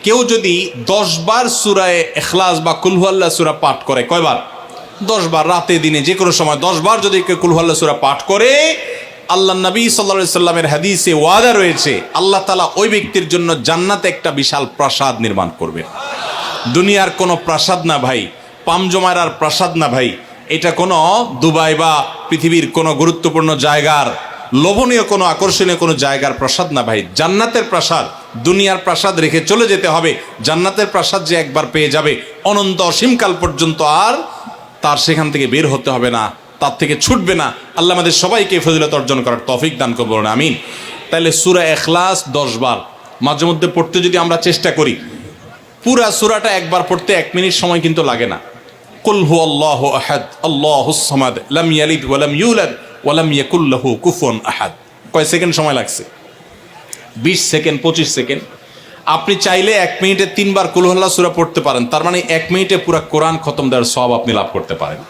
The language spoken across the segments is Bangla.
কেউ যদি 10 বার সূরায়ে ইখলাস বা কুল হুয়াল্লাহ সূরা পাঠ করে, কয়বার? 10 বার, রাতে দিনে যে কোনো সময় 10 বার যদি কেউ কুল হুয়াল্লাহ সূরা পাঠ করে, আল্লাহ নবী সাল্লাল্লাহু আলাইহি সাল্লামের হাদিসে ওয়াদা রয়েছে আল্লাহ তাআলা ওই ব্যক্তির জন্য জান্নাতে একটা বিশাল প্রাসাদ নির্মাণ করবেন। দুনিয়ার কোনো প্রাসাদ না ভাই, পামজমারার প্রাসাদ না ভাই, এটা কোনো দুবাই বা পৃথিবীর কোনো গুরুত্বপূর্ণ জায়গার লোভনীয় কোনো আকর্ষণীয় কোনো জায়গার প্রাসাদ না ভাই, জান্নাতের প্রাসাদ। দুনিয়ার প্রাসাদ রেখে চলে যেতে হবে, জান্নাতের প্রাসাদ যে একবার পেয়ে যাবে অনন্ত অসীমকাল পর্যন্ত আর তার সেখান থেকে বের হতে হবে না, তার থেকে ছুটবে না। আল্লাহ আমাদের সবাইকে ফজিলত অর্জন করার তৌফিক দান করুন, বলুন আমিন। তাহলে সূরা ইখলাস 10 বার মাঝে মধ্যে পড়তে যদি আমরা চেষ্টা করি, পুরা সূরাটা একবার পড়তে 1 মিনিট সময় কিন্তু লাগে না। কুল হুয়াল্লাহু আহাদ আল্লাহুস সামাদ লাম ইয়ালিদ ওয়া লাম ইউলাদ ওয়া লাম ইয়াকুল লাহু কুফুয়ান আহাদ। কয় সেকেন্ড সময় লাগছে? 20 সেকেন্ড, 25 সেকেন্ড। আপনি চাইলে 1 মিনিটে 3 বার কুল হুয়াল্লাহ সূরা পড়তে পারেন, তার মানে 1 মিনিটে পুরো কোরআন খতম দেওয়ার সওয়াব আপনি লাভ করতে পারেন।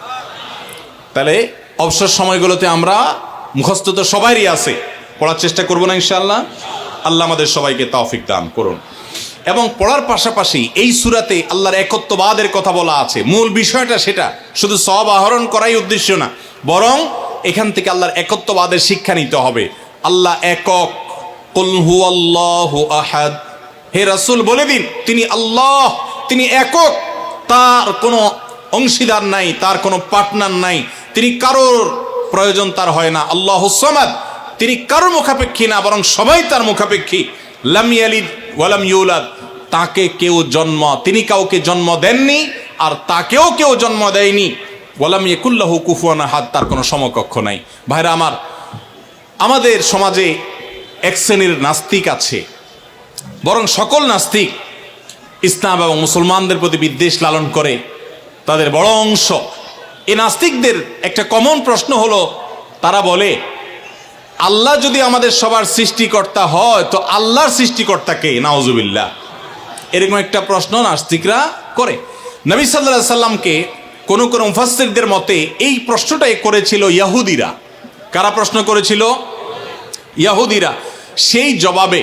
তাহলে অবসর সময়গুলোতে আমরা মুখস্থ তো সবারই আছে, পড়ার চেষ্টা করব না ইনশাআল্লাহ। আল্লাহ আমাদের সবাইকে তৌফিক দান করুন। এবং পড়ার পাশাপাশি এই সূরাতে আল্লাহর একত্ববাদের কথা বলা আছে, মূল বিষয়টা সেটা, শুধু সওয়াব আহরণ করাই উদ্দেশ্য না, বরং এখান থেকে আল্লাহর একত্ববাদের শিক্ষা নিতে হবে। আল্লাহ একক, কুল হুয়াল্লাহু আহাদ, হে রাসূল বলে দিন তিনি আল্লাহ, তিনি একক, তার কোনো অংশীদার নাই, তার কোনো পার্টনার নাই, তিনি কারোর প্রয়োজন তার হয় না। আল্লাহুস সামাদ, তিনি কারোর মুখাপেক্ষী না, বরং সবাই তার মুখাপেক্ষী। লাম ইয়ালিদ ওয়া লাম ইউলাদ, তাকে কেউ জন্ম, তিনি কাউকে জন্ম দেননি আর তাকেও কেউ জন্ম দেয়নি। ওয়া লাম ইয়াকুল লাহু কুফুয়ান আহাদ, তার কোনো সমকক্ষ নাই। ভাইরা আমার, আমাদের সমাজে এক শ্রেণীর নাস্তিক আছে, বরং সকল নাস্তিক ইসলাম এবং মুসলমানদের প্রতি বিদ্বেষ লালন করে, তাদের বড় অংশ। এই নাস্তিকদের একটা কমন প্রশ্ন হলো, তারা বলে আল্লাহ যদি আমাদের সবার সৃষ্টিকর্তা হয় তো আল্লাহর সৃষ্টিকর্তা কে? নাউজুবিল্লাহ। এরকম একটা প্রশ্ন নাস্তিকরা করে। নবী সাল্লাল্লাহু আলাইহি সাল্লামকে কোন মুফাসসিরদের মতে এই প্রশ্নটাই করেছিল ইহুদিরা। কারা প্রশ্ন করেছিল? ইহুদিরা। সেই জবাবে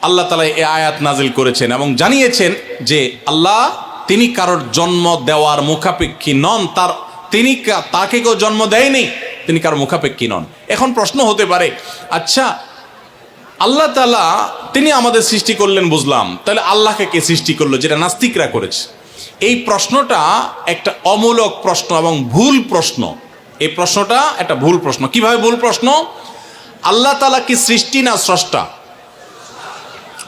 আল্লাহ তাআলা এই আয়াত নাজিল করেছেন এবং জানিয়েছেন যে আল্লাহ তিনি কারোর জন্ম দেওয়ার মুখাপেক্ষী নন, তাকে কেউ জন্ম দেয়নি, তিনি কারোর মুখাপেক্ষী নন। এখন প্রশ্ন হতে পারে, আচ্ছা আল্লাহ তাআলা তিনি আমাদের সৃষ্টি করলেন বুঝলাম, তাহলে আল্লাহকে কে সৃষ্টি করলো? যেটা নাস্তিকরা করেছে। এই প্রশ্নটা একটা অমূলক প্রশ্ন এবং ভুল প্রশ্ন। এই প্রশ্নটা একটা ভুল প্রশ্ন। কিভাবে ভুল প্রশ্ন? আল্লাহ তাআলা কি সৃষ্টি না স্রষ্টা?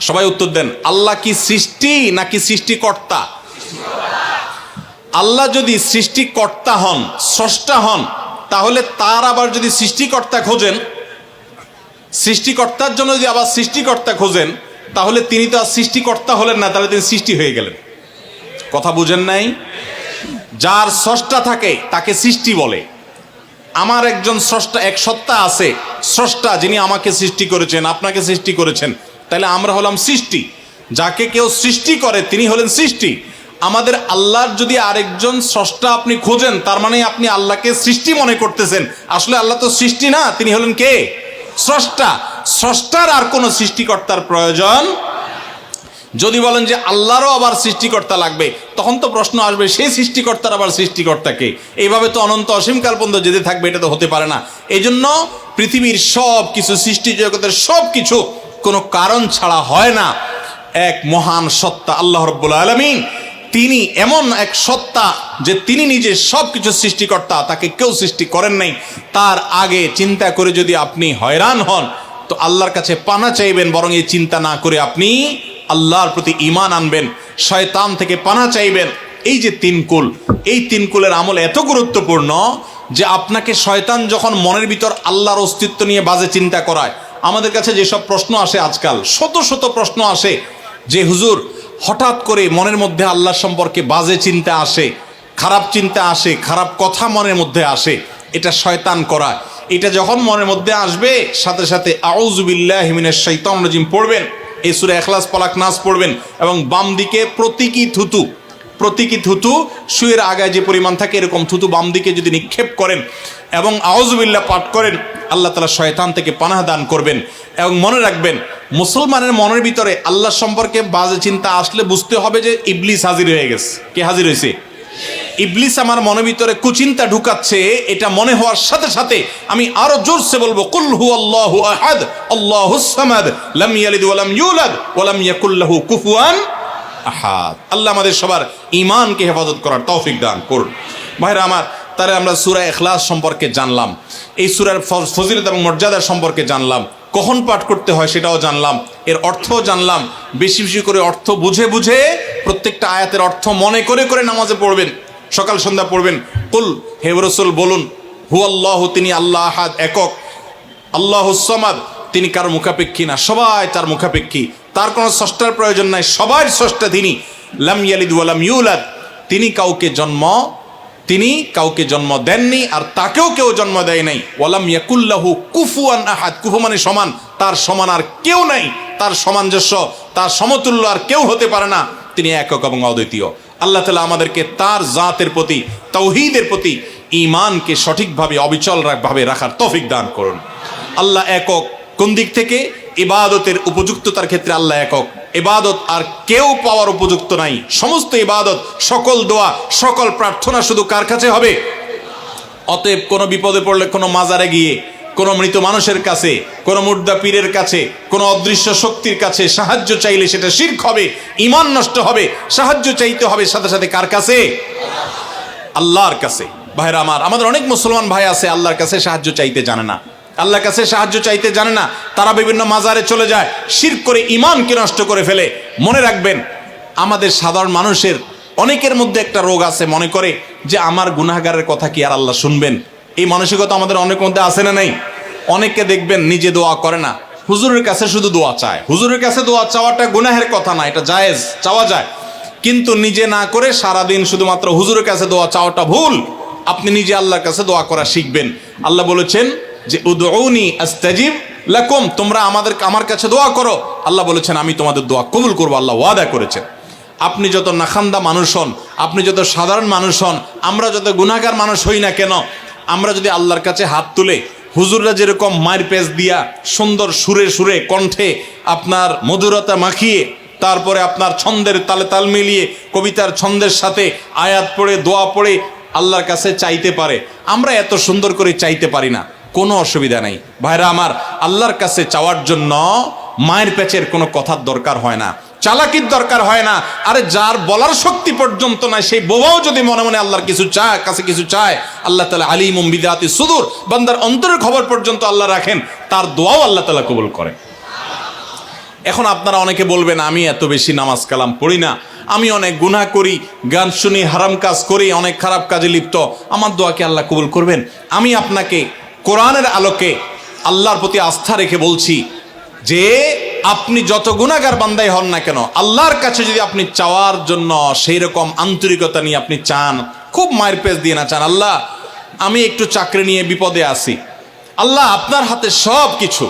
সবাই উত্তর দেন। আল্লাহ কি সৃষ্টি নাকি সৃষ্টিকর্তা? আল্লাহ যদি সৃষ্টিকর্তা হন, স্রষ্টা হন, তাহলে তার আবার যদি সৃষ্টিকর্তা খোঁজেন, সৃষ্টিকর্তার জন্য যদি আবার সৃষ্টিকর্তা খোঁজেন, তাহলে তিনি তো আর সৃষ্টিকর্তা হলেন না, তাহলে তিনি সৃষ্টি হয়ে গেলেন। কথা বুঝেন নাই? যার স্রষ্টা থাকে তাকে সৃষ্টি বলে। আমার একজন স্রষ্টা, এক সত্তা আছে, স্রষ্টা, যিনি আমাকে সৃষ্টি করেছেন, আপনাকে সৃষ্টি করেছেন, তাহলে আমরা হলাম সৃষ্টি। যাকে কেউ সৃষ্টি করে তিনি হলেন সৃষ্টি। আমাদের আল্লাহর যদি আরেকজন স্রষ্টা আপনি খোঁজেন, তার মানে আপনি আল্লাহকে সৃষ্টি মনে করতেছেন। আসলে আল্লাহ তো সৃষ্টি না, তিনি হলেন কে? স্রষ্টা। স্রষ্টার আর কোনো সৃষ্টিকর্তার প্রয়োজন। যদি বলেন যে আল্লাহরও আবার সৃষ্টিকর্তা লাগবে, তখন তো প্রশ্ন আসবে সেই সৃষ্টিকর্তার আবার সৃষ্টিকর্তাকে। এইভাবে তো অনন্ত অসীমকাল পর্যন্ত যেতে থাকবে, এটা তো হতে পারে না। এই জন্য পৃথিবীর সব কিছু, সৃষ্টি জগতের সব কিছু কোনো কারণ ছাড়া হয় না। এক মহান সত্তা আল্লাহ রাব্বুল আলামিন, তিনি এমন এক সত্তা যে তিনি নিজে সব কিছু সৃষ্টিকর্তা, তাকে কেউ সৃষ্টি করেন নাই। তার আগে চিন্তা করে যদি আপনি হয়রান হন তো আল্লাহর কাছে পানা চাইবেন, বরং এই চিন্তা না করে আপনি আল্লাহর প্রতি ঈমান আনবেন, শয়তান থেকে পানা চাইবেন। এই যে 3 কুল, এই 3 কুলের আমল এত গুরুত্বপূর্ণ যে আপনাকে শয়তান যখন মনের ভিতর আল্লাহর অস্তিত্ব নিয়ে বাজে চিন্তা করায়, আমাদের কাছে যেসব প্রশ্ন আসে আজকাল, শত শত প্রশ্ন আসে যে হুজুর হঠাৎ করে মনের মধ্যে আল্লাহ সম্পর্কে বাজে চিন্তা আসে, খারাপ চিন্তা আসে, খারাপ কথা মনের মধ্যে আসে, এটা শয়তান করা। এটা যখন মনের মধ্যে আসবে, সাথে সাথে আউযু বিল্লাহি মিনাশ শাইতানির রাজিম পড়বেন, এই সূরা ইখলাস, ফালাক, নাস পড়বেন এবং বাম দিকে প্রতীকী থুতু প্রতীকী থুতু শুয়ের আগায় যে পরিমাণ থাকে এরকম থুতু বাম দিকে যদি নিক্ষেপ করেন এবং আউযুবিল্লাহ পাঠ করেন, আল্লাহ তাআলা শয়তান থেকে পানাহ দান করবেন। এবং মনে রাখবেন, মুসলমানের মনের ভিতরে আল্লাহ সম্পর্কে বাজে চিন্তা আসলে বুঝতে হবে যে ইবলিস হাজির হয়ে গেছে। কে হাজির হয়েছে? ইবলিস আমার মনের ভিতরে কুচিন্তা ঢুকাচ্ছে। এটা মনে হওয়ার সাথে সাথে আমি আরো জোরসে বলবো, কুল হুয়াল্লাহু আহাদ আল্লাহুস সামাদ লাম ইয়ালিদ ওয়া লাম ইউলাদ ওয়া লাম ইয়াকুল লাহু কুফুয়ান আহাদ। আল্লাহ আমাদের সবার ঈমানকে হেফাজত করার তৌফিক দান করুন। ভাইরা আমার, তাহলে আমরা সূরা ইখলাস সম্পর্কে জানলাম, এই সূরার ফজিলত এবং মর্যাদা সম্পর্কে জানলাম, কখন পাঠ করতে হয় সেটাও জানলাম, এর অর্থও জানলাম। বেশি বেশি করে অর্থ বুঝে বুঝে প্রত্যেকটা আয়াতের অর্থ মনে করে করে নামাজে পড়বেন, সকাল সন্ধ্যা পড়বেন। কুল, হে রাসূল বলুন, হুয়াল্লাহু, তিনি আল্লাহ আহাদ, একক, আল্লাহুস সামাদ, তিনি কারো মুখাপেক্ষী না, সবাই তার মুখাপেক্ষী, তার কোনো স্রষ্টার প্রয়োজন নাই, সবার স্রষ্টা তিনি। লাম ইয়ালিদ ওয়া লাম ইউলাদ, তিনি কাউকে জন্ম দেননি আর তাকেও কেউ জন্ম দেয় নাই। ওয়ালাম ইয়াকুল লাহু কুফুয়ান আহাদ, কুফু মানে সমান, তার সমান আর কেউ নাই, তার সামঞ্জস্য, তার সমতুল্য আর কেউ হতে পারে না। তিনি একক এবং অদ্বিতীয়। আল্লাহ তাআলা আমাদেরকে তার জাতের প্রতি, তাওহীদের প্রতি ঈমানকে সঠিকভাবে অবিচলভাবে রাখার তৌফিক দান করুন। আল্লাহ একক কোন দিক থেকে? ইবাদতের উপযুক্ততার ক্ষেত্রে আল্লাহ একক। ইবাদত আর কেউ পাওয়ার উপযুক্ত নাই। সমস্ত ইবাদত, সকল দোয়া, সকল প্রার্থনা শুধু কার কাছে হবে? অতএব কোনো বিপদে পড়লে কোনো মাজারে গিয়ে, কোনো মৃত মানুষের কাছে, কোনো মুর্দা পীরের কাছে, কোনো অদৃশ্য শক্তির কাছে সাহায্য চাইলে সেটা শিরক হবে, ঈমান নষ্ট হবে। সাহায্য চাইতে হবে সাথে সাথে কার কাছে? আল্লাহর কাছে। ভাইরা আমার, আমাদের অনেক মুসলমান ভাই আছে আল্লাহর কাছে সাহায্য চাইতে জানে না, আল্লাহর কাছে সাহায্য চাইতে জানে না, তারা বিভিন্ন মাজারে চলে যায়, শিরক করে ঈমানকে নষ্ট করে ফেলে। মনে রাখবেন, আমাদের সাধারণ মানুষের অনেকের মধ্যে একটা রোগ আছে, মনে করে যে আমার গুনাহগারের কথা কি আর আল্লাহ শুনবেন? এই মানসিকতা আমাদের অনেক মধ্যে আছে না নাই? অনেকে দেখবেন নিজে দোয়া করে না, হুজুরের কাছে শুধু দোয়া চায়। হুজুরের কাছে দোয়া চাওয়াটা গুনাহের কথা না, এটা জায়েজ, চাওয়া যায়, কিন্তু নিজে না করে সারাদিন শুধুমাত্র হুজুরের কাছে দোয়া চাওয়াটা ভুল। আপনি নিজে আল্লাহর কাছে দোয়া করা শিখবেন। আল্লাহ বলেছেন যে উদউনি আস্তাজিব লাকুম, তোমরা আমার কাছে দোয়া করো। আল্লাহ বলেছেন আমি তোমাদের দোয়া কবুল করবো, আল্লাহ ওয়াদা করেছেন। আপনি যত নাখান্দা মানুষ হন, আপনি যত সাধারণ মানুষ হন, আমরা যত গুনাহগার মানুষ হই না কেন, আমরা যদি আল্লাহর কাছে হাত তুলে, হুজুররা যেরকম মায়ের পেজ দিয়া সুন্দর সুরে সুরে কণ্ঠে আপনার মধুরতা মাখিয়ে, তারপরে আপনার ছন্দের তালে তাল মিলিয়ে কবিতার ছন্দের সাথে আয়াত পড়ে দোয়া পড়ে আল্লাহর কাছে চাইতে পারে, আমরা এত সুন্দর করে চাইতে পারি না, কোনো অসুবিধা নেই। ভাইরা আমার, আল্লাহর কাছে চাওয়ার জন্য মায়ের পেচের কোনো কথার দরকার হয় না, চালাকির দরকার হয় না। আরে যার বলার শক্তি পর্যন্ত নাই, সেই বোবাও যদি মনে মনে আল্লাহর কিছু চায়, কাছে কিছু চায়, আল্লাহ তাআলা আলিমুম বিযাতি সুদূর, বান্দার অন্তরের খবর পর্যন্ত আল্লাহ রাখেন, তার দোয়াও আল্লাহ তাআলা কবুল করেন। এখন আপনারা অনেকে বলবেন, আমি এত বেশি নামাজ কালাম পড়ি না, আমি অনেক গুনাহ করি, গান শুনি, হারাম কাজ করি, অনেক খারাপ কাজে লিপ্ত, আমার দোয়াকে আল্লাহ কবুল করবেন? আমি আপনাকে কোরআনের আলোকে আল্লাহর প্রতি আস্থা রেখে বলছি যে আপনি যত গুনাহগার বান্দাই হন না কেন, আল্লাহর কাছে যদি আপনি চাওয়ার জন্য সেই রকম আন্তরিকতা নিয়ে আপনি চান, খুব মায়ের পেজ দিয়ে না চান, আল্লাহ আমি একটু চাকরি নিয়ে বিপদে আছি, আল্লাহ আপনার হাতে সব কিছু,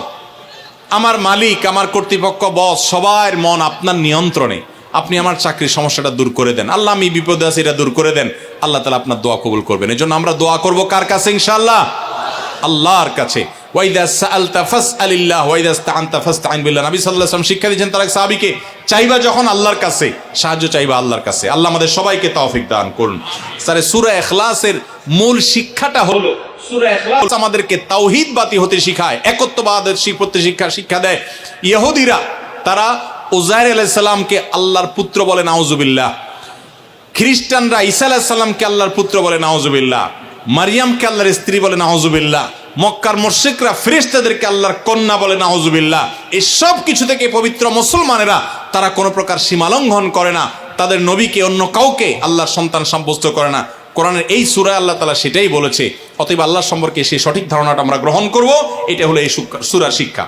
আমার মালিক, আমার কর্তৃপক্ষ, বস, সবার মন আপনার নিয়ন্ত্রণে, আপনি আমার চাকরির সমস্যাটা দূর করে দেন, আল্লাহ আমি বিপদে আছি, এটা দূর করে দেন। আল্লাহ তাআলা আপনার দোয়া কবুল করবেন। এই জন্য আমরা দোয়া করব কার কাছে? ইনশাআল্লাহ আল্লাহর কাছে। ওয়াইদা সাআলতা ফাসআলিল্লাহ ওয়াইদা ইসতাআনতা ফাসতাইন বিল্লাহ। নবী সাল্লাল্লাহু আলাইহি ওয়াসাল্লাম শিক্ষা দিয়েছেন তার এক সাহাবীকে, চাইবা যখন আল্লাহর কাছে, সাহায্য চাইবা আল্লাহর কাছে। আল্লাহ আমাদের সবাইকে তৌফিক দান করুন। স্যার, সূরা ইখলাসের মূল শিক্ষাটা হলো, সূরা ইখলাস আমাদেরকে তাওহীদবাদী হতে শিখায়, একত্ববাদের শিক্ষা দেয়। ইহুদিরা তারা উযাইর আলাইহিস সালামকে আল্লাহর পুত্র বলে, নাউজুবিল্লাহ। খ্রিস্টানরা ঈসা আলাইহিস সালামকে আল্লাহর পুত্র বলে, নাউজুবিল্লাহ। মারিয়ামকে আল্লাহর স্ত্রী বলে, নাউজুবিল্লাহ। মক্কার মুশরিকরা ফেরেশতাদেরকে আল্লাহর কন্যা বলে, নাউজুবিল্লাহ। এই সব কিছু থেকে পবিত্র মুসলমানেরা তারা কোনো প্রকার সীমালঙ্ঘন করে না, তাদের নবীকে অন্য কাউকে আল্লাহর সন্তান সাব্যস্ত করে না। কোরআনের এই সূরায় আল্লাহ তাআলা সেটাই বলেছে। অতএব আল্লাহ সম্পর্কে সেই সঠিক ধারণাটা আমরা গ্রহণ করব, এটা হলো এই সূরার শিক্ষা।